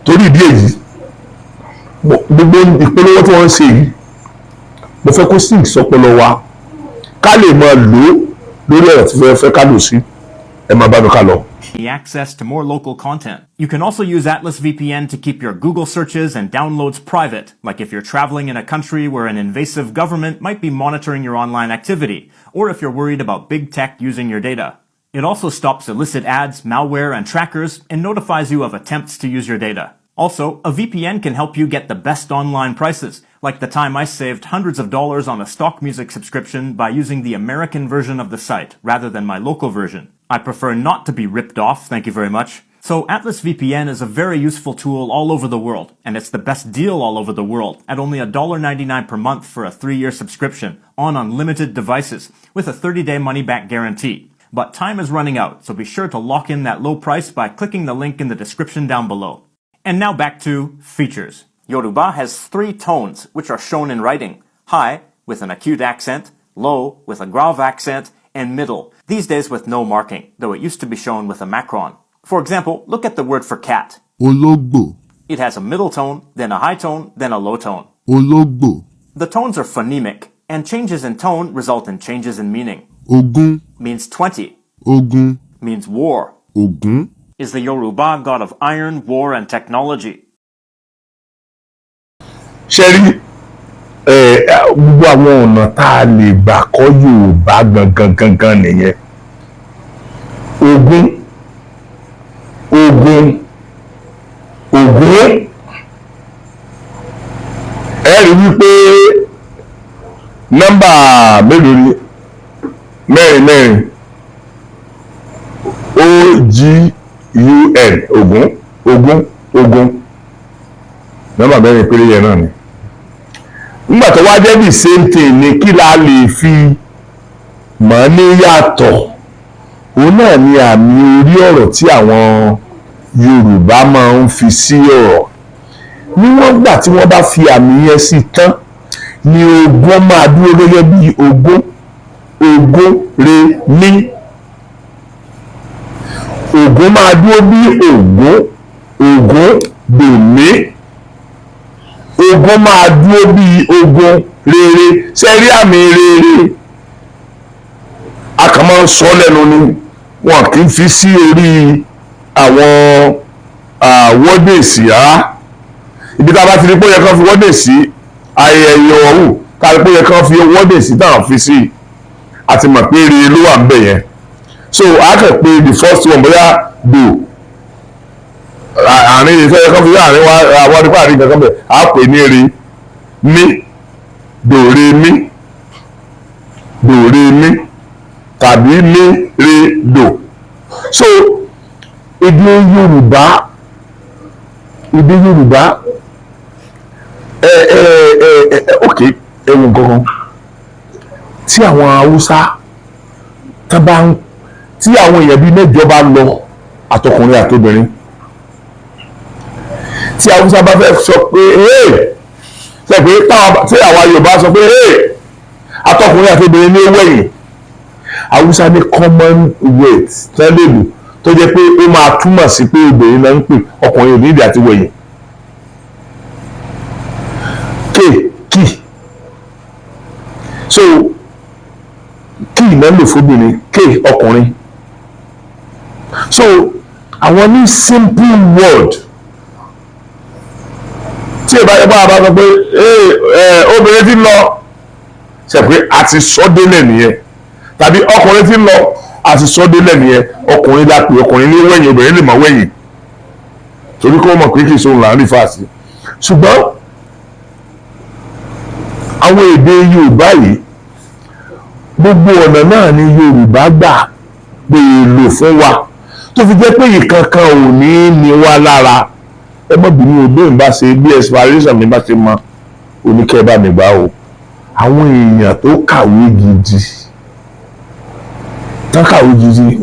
torí ìdí èyí gbogbo ìpolówó tí wọ́n ń ṣe yìí mo fẹ́ kó sí ìsọpọlọ wa ká lè máa lò ó lórí ọ̀rọ̀ tí fẹ́ ká lò sí ẹ máa bá mi ká lọ. Access to more local content. You can also use Atlas VPN to keep your Google searches and downloads private, like if you're traveling in a country where an invasive government might be monitoring your online activity, or if you're worried about big tech using your data. It also stops illicit ads, malware, and trackers, and notifies you of attempts to use your data. Also, a VPN can help you get the best online prices, like the time I saved hundreds of dollars on a stock music subscription by using the American version of the site rather than my local version. I prefer not to be ripped off, thank you very much. So Atlas VPN is a very useful tool all over the world, and it's the best deal all over the world at only $1.99 per month for a 3-year subscription on unlimited devices with a 30-day money-back guarantee. But time is running out, so be sure to lock in that low price by clicking the link in the description down below. And now back to features. Yoruba has 3 tones, which are shown in writing. High, with an acute accent, low, with a grave accent, and middle, these days with no marking, though it used to be shown with a macron. For example, look at the word for cat. Ológbò. It has a middle tone, then a high tone, then a low tone. Ológbò. The tones are phonemic, and changes in tone result in changes in meaning. Ogún. Means 20. Ogún. Means war. Ògún. Is the Yoruba god of iron, war, and technology. ṣe rí gbogbo àwọn ọ̀nà tá a lè gbà kọ́ Yorùbá gangan nìyẹn. Ògún ẹ rí wípé nọ́mbà mélòó ni mẹ́rin OGUN Ògún nọ́mbà mẹ́rin péré yẹn náà ni nígbà tó wá jẹ́ the same thing ni kí la lè fi mọ̀ ní yàtọ̀ òun náà ni àmì orí ọ̀rọ̀ tí àwọn Yorùbá máa ń fi sí ọ̀rọ̀ níwọ̀n gbà tí wọ́n bá fi àmì yẹn sí tán ni ogún máa dúró gẹ́gẹ́ bí ogún re ní ogún máa dúró bí ogún dòní ogún máa dúró bí ogún rere sẹ́rí àmì rere a kàn máa ń sọ lẹ́nu ni wọn kì í fi sí orí àwọn wọ́dẹ̀sì rárá ibi tá a bá ti rí pé ó yẹ kán fi wọ́dẹ̀sì ayẹyẹ ọ̀hún tá a rí pé ó yẹ kán fi wọ́dẹ̀sì náà fi sí àti mọ̀ pé rere ló wà ń bẹ̀ yẹn so a kàn pé the first one bóyá do àárín ìfẹ́ kan fi àárín wa àwọn nípa àárín kankan bẹ̀ á pè ní re mi dòre mi tàbí mi re dò so èdè Yorùbá ok ẹwù gangan tí àwọn Haúsá tí àwọn èèyàn bíi mẹ́jọ bá lọ àtọkùnrin àtobìnrin tí Haúsá bá fẹ́ sọ pé ṣe pé tí àwa Yorùbá sọ pé àtọkùnrin àtobìnrin ní wẹ̀yìn Haúsá ní common weight tẹ́lẹ̀lù tó jẹ́ pé ó máa túmọ̀ sí pé obìnrin náà ń pè ọkùnrin ò ní ìdí àti wẹ̀yìn kí so kí ìmọ̀lò fóbìnrin ké ọkùnrin so àwọn ní simple word tí ìbá yẹ bá sọ pé obìnrin ti lọ ṣe pé a ti sọ délẹ̀ nìyẹn tàbí ọkùnrin ti lọ a ti sọ délẹ̀ nìyẹn ọkùnrin la pè ọkùnrin ní wẹ̀yìn obìnrin lè má wẹ̀yìn torí kó mọ̀ pé kì í ṣe òun là ń rí fàásì ṣùgbọ́n àwọn èdè Yorùbá yìí gbogbo ọ̀nà náà ni Yorùbá gbà pé lò fún wa tó fi jẹ́ pé ìkankan ò ní wá lára ẹ mọ̀ bí mi ò lóyún bá ṣe bí expiration mi bá ṣe mọ oníkẹ́ bá mi gbà o àwọn èèyàn tó kàwé gidi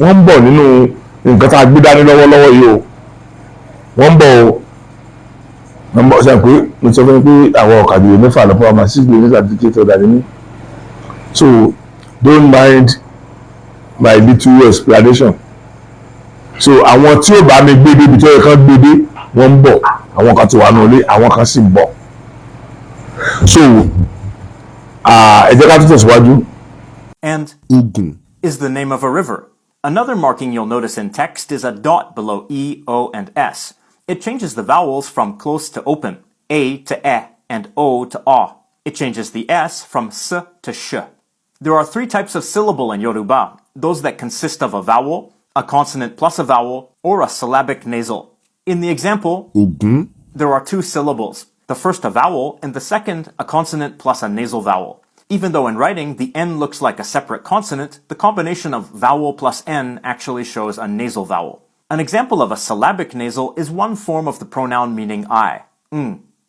wọ́n ń bọ̀ nínú nǹkan tá a gbé dání lọ́wọ́lọ́wọ́ yìí o wọ́n ń bọ̀ sọ pé mo sọ fún mi pé àwọn ọ̀kadì mẹ́fà lọ́pọ̀ àmà 6 days certificate ọ̀dà nínú so don't mind my little explanation so àwọn tí ó bá mi gbé débi tó yẹ kán gbé dé wọ́n ń bọ̀ àwọn kan ti wà ní ilé àwọn kan sì ń bọ̀ so ẹ jẹ́ ká tún tẹ̀síwájú. And Ogun is the name of a river. Another marking you'll notice in text is a dot below E, O, and S. It changes the vowels from close to open, A to E, and O to A. It changes the S from S to Sh. There are 3 types of syllable in Yoruba, those that consist of a vowel, a consonant plus a vowel, or a syllabic nasal. In the example, Ogun there are 2 syllables, the first a vowel and the second a consonant plus a nasal vowel. Even though in writing the N looks like a separate consonant, the combination of vowel plus N actually shows a nasal vowel. An example of a syllabic nasal is one form of the pronoun meaning I,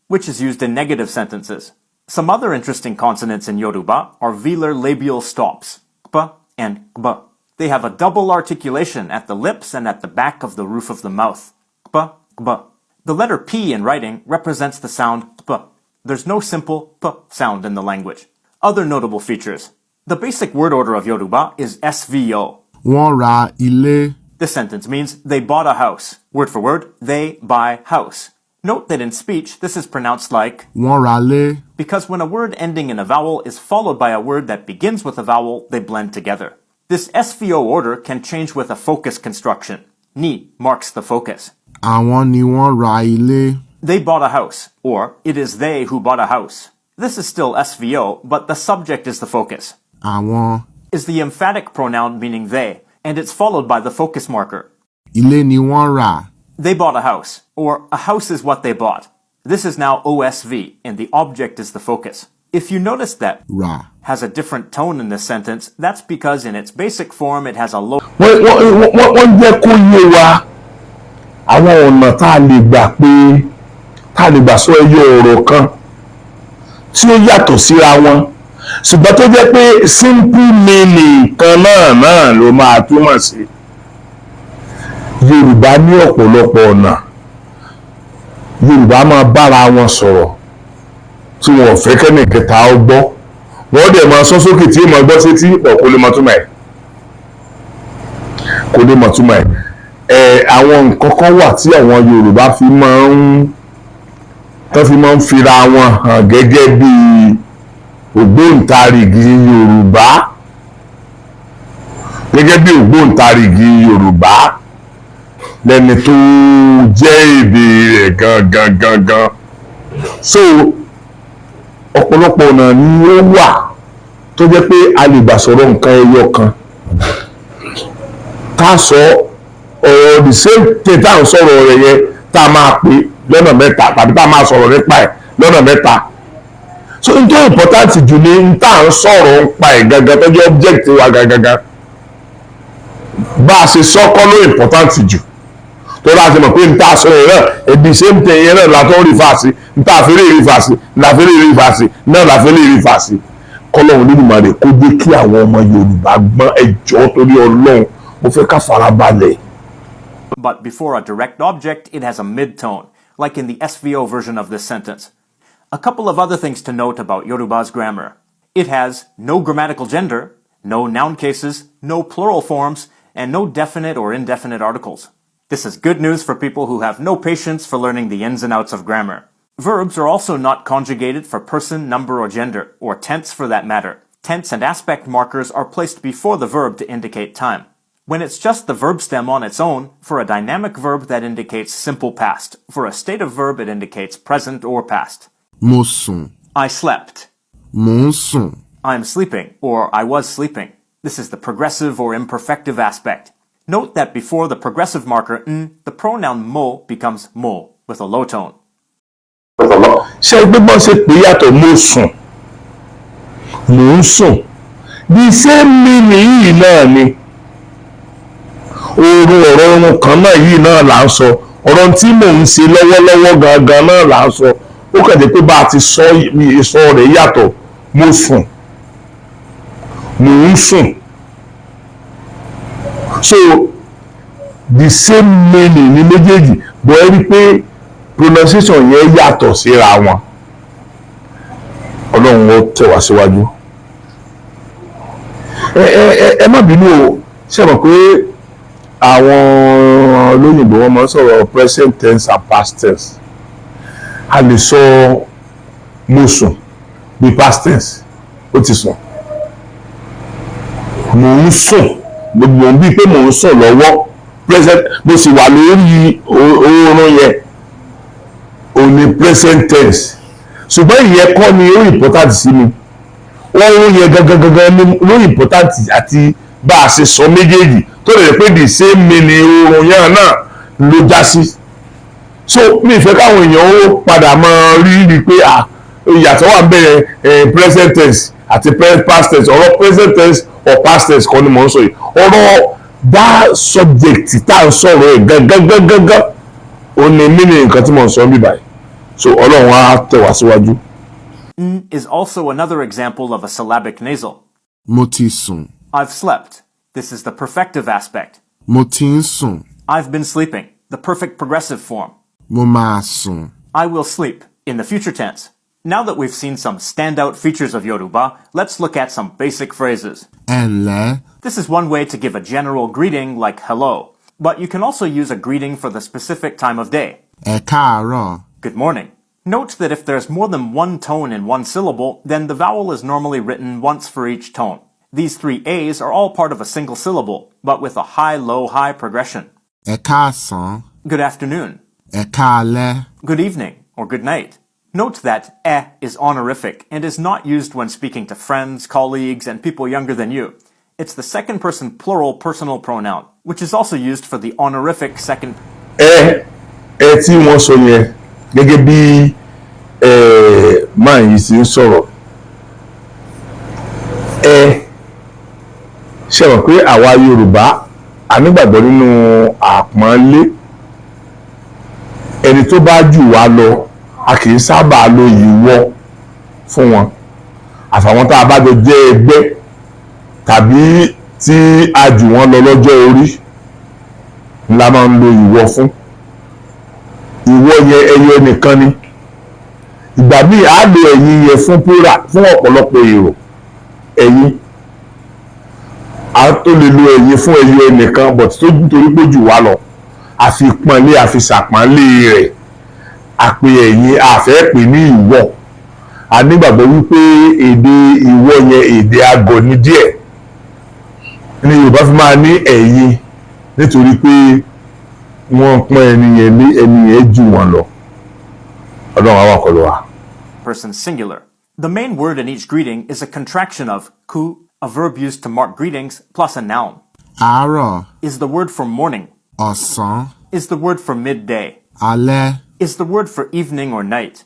which is used in negative sentences. Some other interesting consonants in Yoruba are velar labial stops, kp and kb. They have a double articulation at the lips and at the back of the roof of the mouth, kp, kb. The letter P in writing represents the sound kp. There's no simple p sound in the language. Other notable features. The basic word order of Yoruba is SVO. wọ́n ra ilé. This sentence means they bought a house. Word for word, they buy house. Note that in speech, this is pronounced like wọ́n ra lé. because when a word ending in a vowel is followed by a word that begins with a vowel, they blend together. This SVO order can change with a focus construction. Ni marks the focus. Àwọn ni wọ́n ra ilé. They bought a house, or it is they who bought a house. This is still SVO, but the subject is the focus. Àwọn Is the emphatic pronoun meaning they, and it's followed by the focus marker. ilé ni wọ́n rà. They bought a house, or a house is what they bought. This is now OSV, and the object is the focus. If you notice that Rà. has a different tone in this sentence, that's because in its basic form it has a low wọ́n jẹ́ kó yé wa àwọn ọ̀nà tá a lè gbà sọ ẹyọ ọ̀rọ̀ kan tí ó yàtọ̀ síra wọn ṣùgbọ́n tó jẹ́ pé simple meaning kan náà ló máa túmọ̀ sí. Yorùbá ní ọ̀pọ̀lọpọ̀ ọ̀nà Yorùbá máa bára wọn sọ̀rọ̀ tí wọn ò fẹ́ kẹ́nìkẹta ó gbọ́ wọ́n dẹ̀ máa sọ sókè tí èèmọ̀ gbọ́ sétí pọ̀ kó lè mọ̀ túmọ̀ ẹ̀ àwọn nǹkan kan wà tí àwọn Yorùbá fi máa ń fira wọn hàn gẹ́gẹ́ bí ògbóǹtarìgì Yorùbá lẹ́ni tó jẹ́ èdè rẹ̀ gangan so ọ̀pọ̀lọpọ̀ ọ̀nà ni ó wà tó jẹ́ pé a lè gbà sọ̀rọ̀ nǹkan ẹyọ kan ká sọ ọ̀rọ̀ the same thing tá à ń sọ̀rọ̀ rẹ̀ yẹn tá a máa pè lọ́nà mẹ́ta tàbí tá a máa sọ̀rọ̀ nípa ẹ̀ lọ́nà mẹ́ta so n tó important jù ní n tá à ń sọ̀rọ̀ nípa ẹ̀ gangan tó jẹ́ object wa gangan bá a ṣe sọ́kọ́ ló important jù tó láti mọ̀ pé n tá a sọ̀rọ̀ náà ẹbí same thing yẹn náà la tó ń rí fàásì n tá a fi rí fàásì la fi rí fàásì náà la fi rí fàásì kọ́lọ́hún nínú màdé kó jẹ́ kí àwọn ọmọ Yorùbá gbọ́n ẹjọ́ torí Ọlọ́run mo fẹ́ ká farabalẹ̀. But before a direct object, it has a mid-tone, like in the SVO version of this sentence. A couple of other things to note about Yoruba's grammar. It has no grammatical gender, no noun cases, no plural forms, and no definite or indefinite articles. This is good news for people who have no patience for learning the ins and outs of grammar. Verbs are also not conjugated for person, number, or gender, or tense for that matter. Tense and aspect markers are placed before the verb to indicate time. When it's just the verb stem on its own, for a dynamic verb that indicates simple past. For a stative verb, it indicates present or past. Mo sùn. I slept. Mo ń sùn. I'm sleeping, or I was sleeping. This is the progressive or imperfective aspect. Note that before the progressive marker n, the pronoun mo becomes mo, with a low tone. Ṣé gbígbọ́n ṣe pé yàtọ̀ mo sùn mo ń sùn the same meaning yìí náà ni ọ̀rọ̀ kan náà yìí náà là ń sọ ọ̀rọ̀ tí mò ń ṣe lọ́wọ́lọ́wọ́ gangan náà là ń sọ ó kàn dé pé bá a ti sọ rẹ̀ yàtọ̀ mo sùn mo ń sùn so the same meaning ní méjèèjì bọ́ ẹ rí pé pronunciation yẹn yàtọ̀ síra wọn Ọlọ́run ó tẹ̀ wá síwájú ẹ má bínú o ṣe mọ̀ pé àwọn olóyìnbó wọn máa ń sọ̀rọ̀ present tense and past tense a lè sọ mo sùn bí past tense ó ti sùn mò ń sùn gbogbo bíi pé mò ń sùn lọ́wọ́ present mo sì wà lórí oorun yẹn ò ní present tense ṣùgbọ́n ìyẹn kọ́ ni ó important sí mi oorun yẹn gangan ló important àti bá a ṣe sọ méjèèjì tó lè pé the same meaning oorun yẹn náà ló já sí so mi ìfẹ́ káwọn èèyàn ó padà máa rí pé ìyàtọ̀ wà bẹ̀rẹ̀ present tense àti past tense ọ̀rọ̀ present tense or past tense kan ni mò ń sọ yìí ọ̀rọ̀ that subject tá à ń sọ̀rọ̀ ẹ̀ gangan ó ní meaning nǹkan tí mò ń sọ bí báyìí so Ọlọ́run á tẹ̀ wá síwájú. N is also another example of a syllabic nasal. Mo ti sùn. I've slept. This is the perfective aspect. Mo ti ń sùn. I've been sleeping. The perfect progressive form. Mo máa sùn. I will sleep. In the future tense. Now that we've seen some standout features of Yoruba, let's look at some basic phrases. Ẹ ǹlẹ́. This is one way to give a general greeting like hello, but you can also use a greeting for the specific time of day. Ẹ káàárọ̀. Good morning. Note that if there's more than one tone in one syllable, then the vowel is normally written once for each tone. These three A's are all part of a single syllable, but with a high, low, high progression. Ẹ káàsán. Good afternoon. Ẹ káalẹ́. Good evening, or good night. Note that is honorific and is not used when speaking to friends, colleagues, and people younger than you. It's the second person plural personal pronoun, which is also used for the honorific second. Tí wọ́n sọ yẹn gẹ́gẹ́ bí máa yìí sì ń sọ̀rọ̀ ṣe mọ̀ pé àwa Yorùbá a nígbàgbọ́ nínú àpọ́nlé ẹni tó bá jù wá lọ a kì í sábà lo ìwọ fún wọn àfàwọn tá a bá jọ jẹ́ ẹgbẹ́ tàbí tí a jù wọ́n lọ lọ́jọ́ orí la máa ń lo ìwọ fún. Ìwọ yẹn ẹyọ nìkan ni. Ìgbà míì á lo ẹ̀yin yẹn fún plural fún ọ̀pọ̀lọpọ̀ èrò. Ẹ̀yin a tó lè lo ẹ̀yin fún ẹyọ nìkan but tó nítorí pé jù wá lọ àfi pọ́nlé àfi ṣàpọ́nlé rẹ̀ àpè ẹ̀yin àfẹ́ pè ní ìwọ. A nígbàgbọ́ wípé èdè ìwọ yẹn èdè àgọ̀ ní díẹ̀ ní Yorùbá fi máa ní ẹ̀yin nítorí pé wọ́n pọ́n ẹni yẹn ní ẹni yẹn jù wọ́n lọ. Ọlọ́run á wà pẹ̀lú wa. Person singular. The main word in each greeting is a contraction of ku, a verb used to mark greetings, plus a noun. àárọ̀, Is the word for morning. ọ̀sán, Is the word for midday. alẹ́. Is the word for evening or night.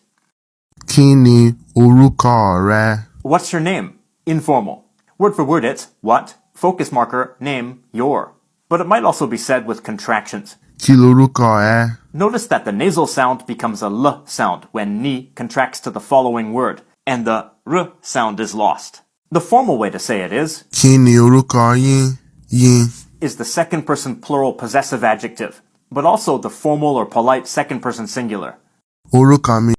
Kí ni orúkọ rẹ? What's your name? Informal. Word for word it's what, focus marker, name, your. But it might also be said with contractions. Kí lorúkọ ẹ? Notice that the nasal sound becomes a l sound when ni contracts to the following word, and the r sound is lost. The formal way to say it is Kí ni orúkọ yín? Yín. is the second person plural possessive adjective, but also the formal or polite second person singular. Orúkọ mi.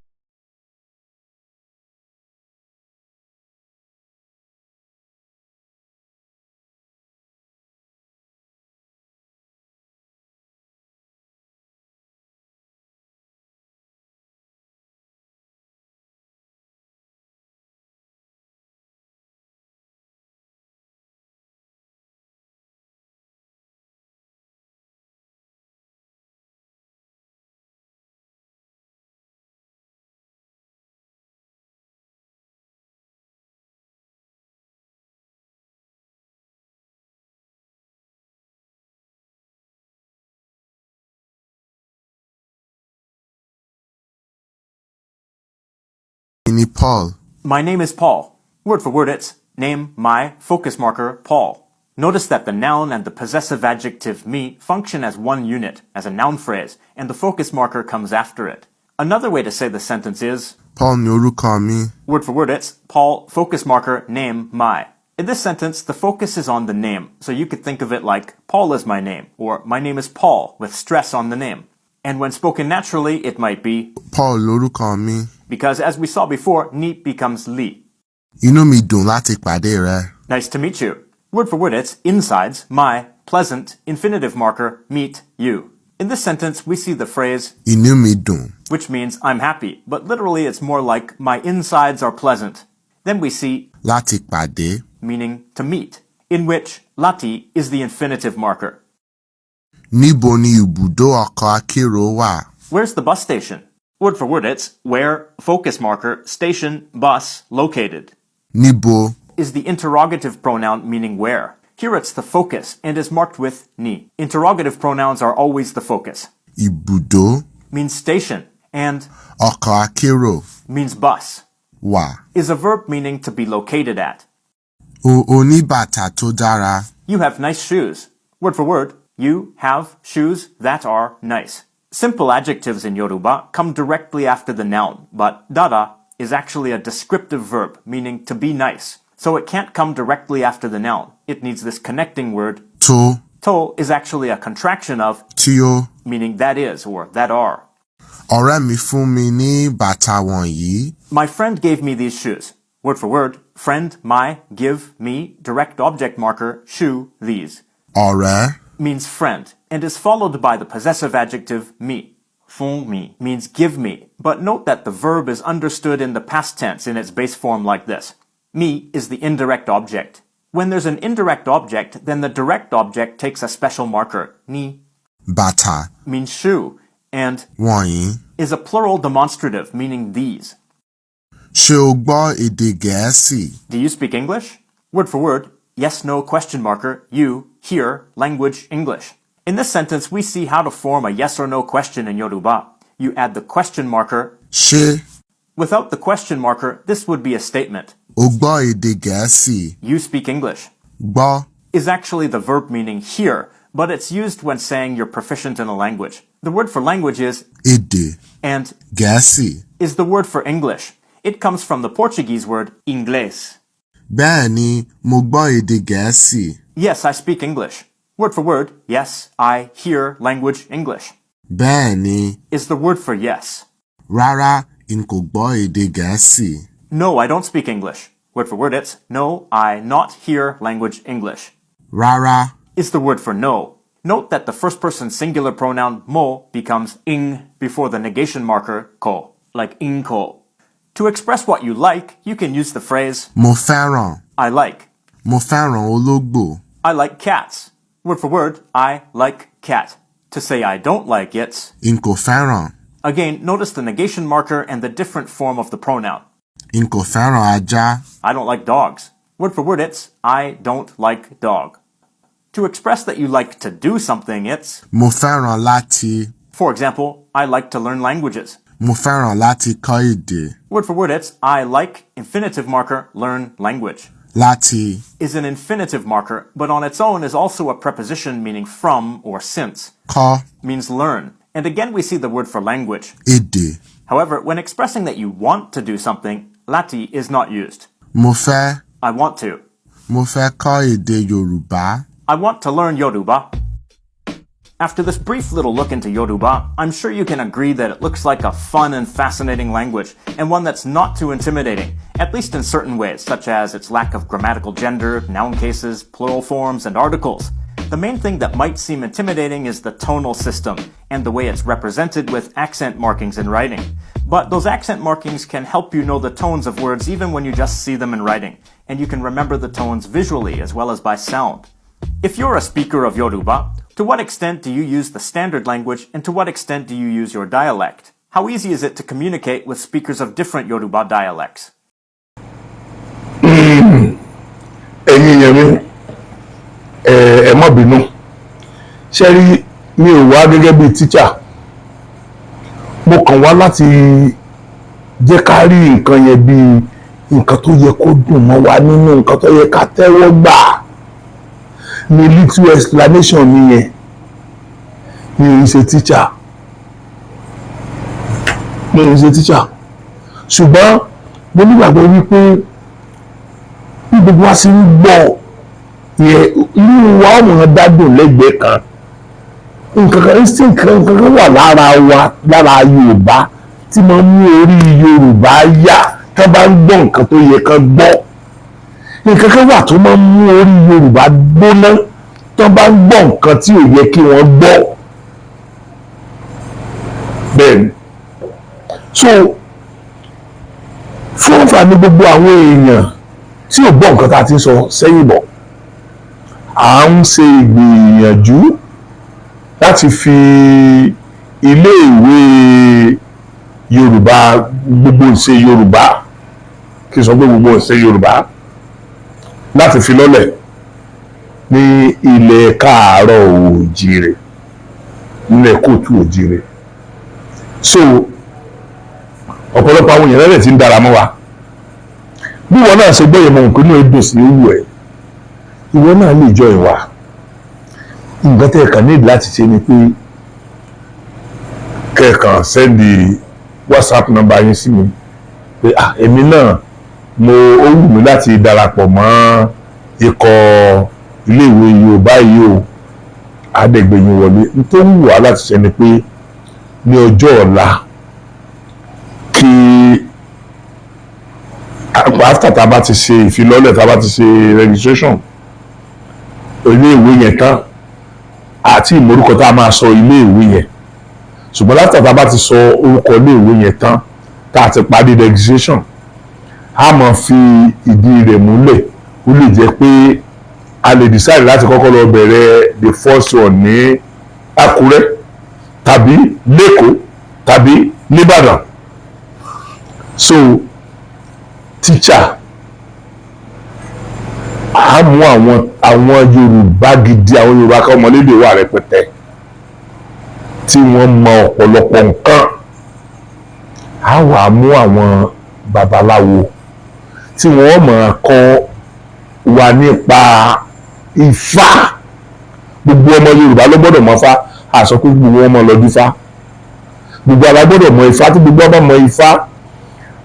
Ni Paul. My name is Paul. Word for word it's name, my, focus marker, Paul. Notice that the noun and the possessive adjective me function as one unit, as a noun phrase, and the focus marker comes after it. Another way to say the sentence is Paul ni orúkọ mi. word for word it's Paul, focus marker, name, my. In this sentence, the focus is on the name, so you could think of it like Paul is my name, or my name is Paul, with stress on the name. And when spoken naturally, it might be Paul lorúkọ mi. because as we saw before, ni becomes li. Inú mi dùn láti pàdé rẹ. Nice to meet you. Word for word it's insides, my, pleasant, infinitive marker, meet, you. In this sentence, we see the phrase, Inú mi dùn. which means I'm happy, but literally it's more like my insides are pleasant. Then we see Láti pàdé. meaning to meet, in which lati is the infinitive marker. Níbo ni ibùdó ọkọ̀ akérò wà? Where's the bus station? Word for word it's where, focus marker, station, bus, located. Níbo. Is the interrogative pronoun meaning where. Here it's the focus and is marked with ni. Interrogative pronouns are always the focus. Ibùdó Means station and ọkọ̀ akérò means bus. wà. Is a verb meaning to be located at. O ní bàtà tó dára. You have nice shoes. Word for word, you have shoes that are nice. Simple adjectives in Yoruba come directly after the noun, but dara is actually a descriptive verb meaning to be nice. So it can't come directly after the noun. It needs this connecting word. Tó. To is actually a contraction of Tí ó. meaning that is or that are. Ọ̀rẹ́ mi fún mi ní bàtà wọ̀nyí. My friend gave me these shoes. Word for word, friend, my, give, me, direct object marker, shoe, these. Ọ̀rẹ́. Means friend and is followed by the possessive adjective me. Fún mi means give me, but note that the verb is understood in the past tense in its base form like this. Me is the indirect object. When there's an indirect object, then the direct object takes a special marker. Ni Bàtà means shoe and wọ̀nyí. is a plural demonstrative meaning these. Ṣé o gbọ́ èdè Gẹ̀ẹ́sì? Do you speak English? Word for word, yes, no, question marker, you, here, language, English. In this sentence, we see how to form a yes or no question in Yoruba. You add the question marker. Ṣé Without the question marker, this would be a statement. o gbọ́ èdè Gẹ̀ẹ́sì? You speak English Gbọ́. is actually the verb meaning hear, but it's used when saying you're proficient in a language. The word for language is Èdè and Gẹ̀ẹ́sì. is the word for English. It comes from the Portuguese word inglês. Bẹ́ẹ̀ ni, mo gbọ́ èdè Gẹ̀ẹ́sì. Yes, I speak English. Word for word, yes, I hear language English. Bẹ́ẹ̀ ni, Is the word for yes. rárá, n kò gbọ́ èdè Gẹ̀ẹ́sì. No, I don't speak English. Word for word, it's no, I not hear language English. Rárá, Is the word for no. Note that the first person singular pronoun mo becomes ing before the negation marker ko, like inko. To express what you like, you can use the phrase mo fẹ́ràn. I like. Mo fẹ́ràn ológbò. I like cats. Word for word, I like cat. To say I don't like it. N kò fẹ́ràn. Again, notice the negation marker and the different form of the pronoun. N kò fẹ́ràn ajá. I don't like dogs. Word for word, it's I don't like dog. To express that you like to do something, it's, Mo fẹ́ràn láti. for example, I like to learn languages. Mo fẹ́ràn láti kọ́ èdè. Word for word, it's I like, infinitive marker, learn language. Láti. Is an infinitive marker, but on its own is also a preposition meaning from or since. Kọ́. Means learn. And again we see the word for language. Èdè. However, when expressing that you want to do something, lati is not used. Mo fẹ́. I want to. Mo fẹ́ kọ́ èdè Yorùbá. I want to learn Yoruba. After this brief little look into Yoruba, I'm sure you can agree that it looks like a fun and fascinating language, and one that's not too intimidating, at least in certain ways, such as its lack of grammatical gender, noun cases, plural forms, and articles. The main thing that might seem intimidating is the tonal system, and the way it's represented with accent markings in writing. But those accent markings can help you know the tones of words even when you just see them in writing, and you can remember the tones visually as well as by sound. If you're a speaker of Yoruba, to what extent do you use the standard language and to what extent do you use your dialect? How easy is it to communicate with speakers of different Yoruba dialects? Ẹ̀yin yẹn mi ẹ má bínú ṣe rí mi ò wá gẹ́gẹ́ bí tíṣà mo kàn wá láti jẹ́ ká rí nǹkan yẹn bí nǹkan tó yẹ kó dùn mọ́ wa nínú nǹkan tó yẹ ká tẹ́wọ́ gbà ní little explanation mi yẹn mi ò ń ṣe tíṣà ṣùgbọ́n mo nígbàgbọ́ wípé bí gbogbo wa sì ń gbọ́ yẹ inú wa ọmọ dádùn lẹ́gbẹ̀ẹ́ kan nǹkan kan wà lára wa lára Yorùbá tí máa ń mú orí Yorùbá yá tá bá ń gbọ́ nǹkan tó yẹ ká gbọ́ nǹkan kan wà tó máa ń mú orí Yorùbá gbóná tó bá ń gbọ́ nǹkan tí ò yẹ kí wọ́n gbọ́ bẹ́ẹ̀ ni so fún àǹfààní gbogbo àwọn èèyàn tí ò gbọ́ nǹkan tá a ti sọ sẹ́yìn bọ̀ à ń ṣe ìgbìyànjú láti fi iléèwé Yorùbá gbogbo ìṣe Yorùbá kí n sọ pé gbogbo ìṣe Yorùbá láti fi lọ́lẹ̀ ní ilẹ̀ káàárọ̀ òjìrè nílẹ̀ kóòtù òjìrè so ọ̀pọ̀lọpọ̀ àwọn èèyàn lẹ́lẹ̀ tí ń dára mọ́ wa bí wọn náà ṣe gbọ́yẹ̀ mọ nǹkan inú ẹ̀dùn sí ewu ẹ̀ ìwọ náà lè jọ ìwà nǹkan tẹ́ ẹ̀kan nídìí láti ṣe ni pé kẹ́ẹ̀kan sẹ́ndì WhatsApp nọ́mbà yín sí mi pé èmi náà ó wù mí láti darapọ̀ mọ́ ikọ̀ iléèwé Yorùbá yìí o àdẹ̀gbẹ̀yìn wọlé nítorí wù wá láti ṣe ni pé ní ọjọ́ ọ̀la kí after tá a bá ti ṣe ìfilọ́lẹ̀ tá a bá ti ṣe registration iléèwé yẹn tán àti ìmọ̀rúkọ tá a máa sọ iléèwé yẹn ṣùgbọ́n láti tá a bá ti sọ orúkọ iléèwé yẹn tán tá a ti parí registration a máa fi ìdí rẹ̀ múlẹ̀ ó lè jẹ́ pé a lè decide láti kọ́kọ́ lọ bẹ̀rẹ̀ the first one ní Àkúrẹ́ tàbí lẹ́kọ̀ọ́ tàbí nìbàdàn so teacher a mú àwọn Yorùbá gidi àwọn Yorùbá kan ọmọlédè wà rẹpẹtẹ tí wọ́n mọ ọ̀pọ̀lọpọ̀ nǹkan a wà mú àwọn babaláwo tí wọ́n máa kọ́ wa nípa Ifá gbogbo ọmọ Yorùbá ló gbọ́dọ̀ mọ̀ Ifá àsọ pé gbogbo wọn mọ̀ lọ dífá gbogbo ara gbọ́dọ̀ mọ̀ Ifá tí gbogbo ọmọ mọ̀ Ifá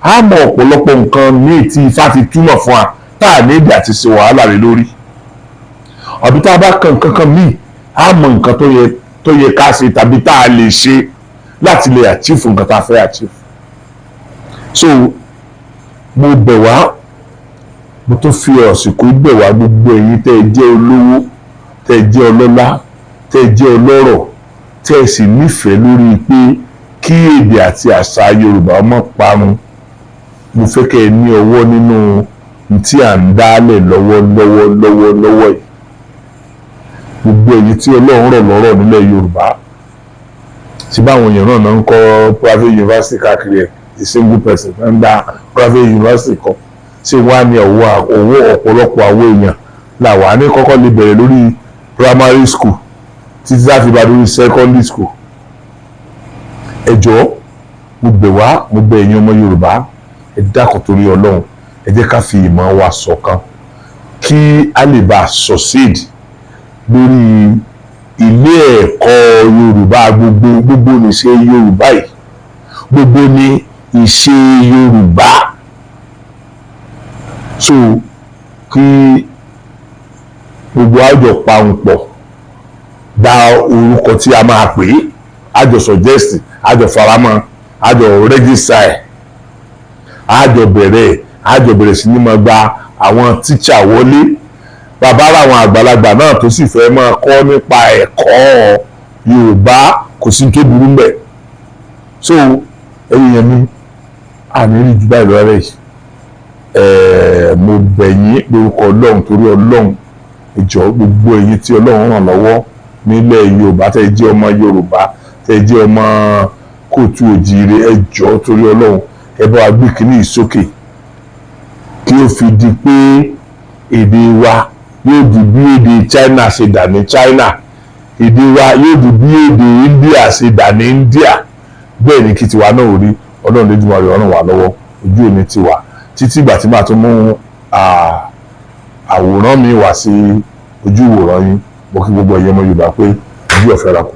á mọ ọ̀pọ̀lọpọ̀ nǹkan míì tí Ifá ti túmọ̀ fún wa tá à ní ìdí àti ṣe wàhálà rẹ̀ lórí àbí tá a bá kan nǹkan kan míì á mọ nǹkan tó yẹ ká ṣe tàbí tá a lè ṣe láti lè achieve nǹkan tá a fẹ́ achieve. So mo bẹ̀ wá mo tún fi àsìkò bẹ̀ wá gbogbo ẹ̀yin tẹ́ ẹ jẹ́ olówó tẹ́ ẹ jẹ́ ọlọ́lá tẹ́ ẹ jẹ́ ọlọ́rọ̀ tẹ́ ẹ sì nífẹ̀ẹ́ lórí pé kí èdè àti àṣà Yorùbá má parun. Mo fẹ́ kẹ́ ẹ ní ọwọ́ nínú tí à ń dálẹ̀ lọ́wọ́lọ́wọ́ yìí. Gbogbo èyí tí Ọlọ́run rọ̀ lọ́rọ̀ nílẹ̀ Yorùbá tí báwọn èèyàn náà ń kọ́ private university káàkiri ẹ̀ a single person ń gba private university kan ṣé wọ́n á ní owó ọ̀pọ̀lọpọ̀ àwọn èèyàn làwọn á ní kọ́kọ́ lè bẹ̀rẹ̀ lórí primary school títí láti bá lórí secondary school. Ẹ jọ̀ọ́ mo bẹ̀ wá mo bẹ̀ ẹ̀yin ọmọ Yorùbá ẹ dákun torí Ọlọ́run ẹ jẹ́ ká fi ìmọ̀ wa ṣọ̀kan kí a lè bá succeed lórí ilé ẹ̀kọ́ Yorùbá gbogbo ní ṣe Yorùbá yìí gbogbo ní ìṣe Yorùbá. So kí gbogbo àjọ pàǹpọ̀ dá orúkọ tí a máa pè é àjọ suggest àjọ faramọ́ àjọ register ẹ̀ àjọ bẹ̀rẹ̀ sí ní máa gba àwọn tíṣà wọlé bàbá àwọn àgbàlagbà náà tó sì fẹ́ máa kọ́ nípa ẹ̀kọ́ Yorùbá kò sí tó burú mbẹ̀. So ẹ̀yin yẹn mi àní rí jù báyìí lọ́rẹ́ yìí mo bẹ̀ yín lórúkọ Ọlọ́run torí Ọlọ́run ẹ jọ̀ọ́ gbogbo ẹ̀yin tí Ọlọ́run ràn lọ́wọ́ nílẹ̀ Yorùbá tẹ́ ẹ jẹ́ ọmọ Yorùbá tẹ́ ẹ jẹ́ ọmọ kóòtù òjìire ẹ jọ̀ọ́ torí Ọlọ́run ẹ bá wa gbé kínní ìsókè kí ó fi di pé èdè wa yóò di bí èdè China ṣe dà ní China èdè wa yóò di bí èdè India ṣe dà ní India bẹ́ẹ̀ ni kí tiwa náà rí Ọlọ́run lójúmọ́ rẹ̀ ràn wá lọ́wọ́ ojú òní tiwa títí ìgbà tí màá tún mú àwòrán mi wá sí ojú ìwòran yín mo kí gbogbo ẹ̀yin ọmọ Yorùbá pé ojú ọ̀fẹ́ ra kù.